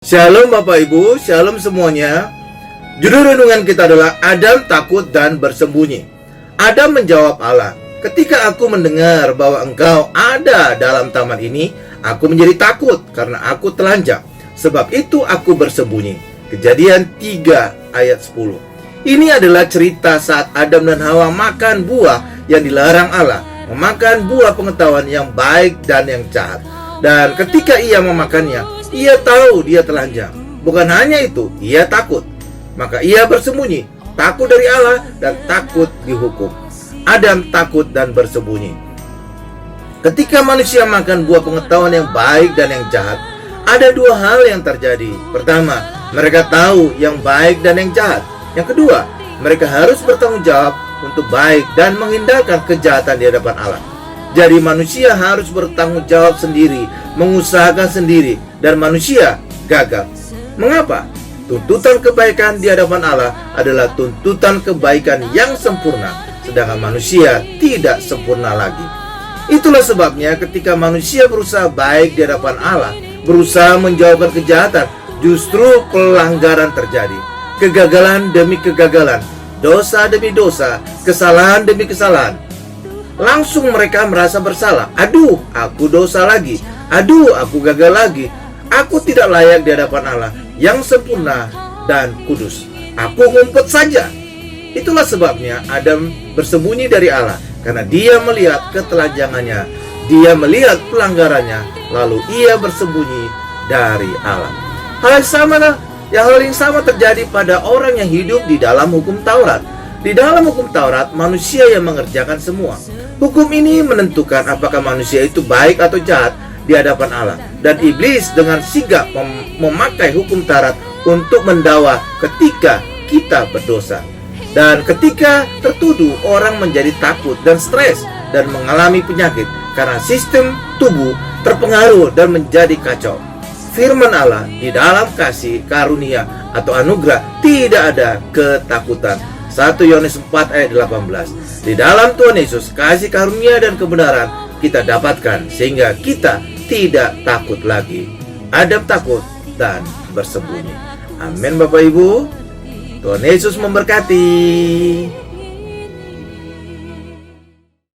Shalom Bapak Ibu, shalom semuanya. Judul renungan kita adalah Adam takut dan bersembunyi. Adam menjawab Allah, "Ketika aku mendengar bahwa engkau ada dalam taman ini, aku menjadi takut karena aku telanjang. Sebab itu aku bersembunyi." Kejadian 3 ayat 10. Ini adalah cerita saat Adam dan Hawa makan buah yang dilarang Allah, memakan buah pengetahuan yang baik dan yang jahat. Dan ketika ia memakannya, ia tahu dia telanjang. Bukan hanya itu, ia takut. Maka ia bersembunyi, takut dari Allah dan takut dihukum. Adam takut dan bersembunyi. Ketika manusia makan buah pengetahuan yang baik dan yang jahat, ada dua hal yang terjadi. Pertama, mereka tahu yang baik dan yang jahat. Yang kedua, mereka harus bertanggung jawab untuk baik dan menghindarkan kejahatan di hadapan Allah. Jadi manusia harus bertanggung jawab sendiri, mengusahakan sendiri, dan manusia gagal. Mengapa? Tuntutan kebaikan di hadapan Allah adalah tuntutan kebaikan yang sempurna, sedangkan manusia tidak sempurna lagi. Itulah sebabnya ketika manusia berusaha baik di hadapan Allah, berusaha menjauhkan kejahatan, justru pelanggaran terjadi. Kegagalan demi kegagalan, dosa demi dosa, kesalahan demi kesalahan. Langsung mereka merasa bersalah. Aduh, aku dosa lagi. Aduh, aku gagal lagi. Aku tidak layak di hadapan Allah yang sempurna dan kudus. Aku ngumpet saja. Itulah sebabnya Adam bersembunyi dari Allah, karena dia melihat ketelanjangannya, dia melihat pelanggarannya, lalu ia bersembunyi dari Allah. Hal yang sama terjadi pada orang yang hidup di dalam hukum Taurat. Di dalam hukum Taurat, manusia yang mengerjakan semua. Hukum ini menentukan apakah manusia itu baik atau jahat di hadapan Allah. Dan iblis dengan sigap memakai hukum Taurat untuk mendakwa ketika kita berdosa. Dan ketika tertuduh, orang menjadi takut dan stres dan mengalami penyakit karena sistem tubuh terpengaruh dan menjadi kacau. Firman Allah di dalam kasih karunia atau anugerah tidak ada ketakutan. 1 Yohanes 4 ayat 18. Di dalam Tuhan Yesus, kasih karunia dan kebenaran kita dapatkan sehingga kita tidak takut lagi. Adam takut dan bersembunyi. Amin Bapak Ibu. Tuhan Yesus memberkati.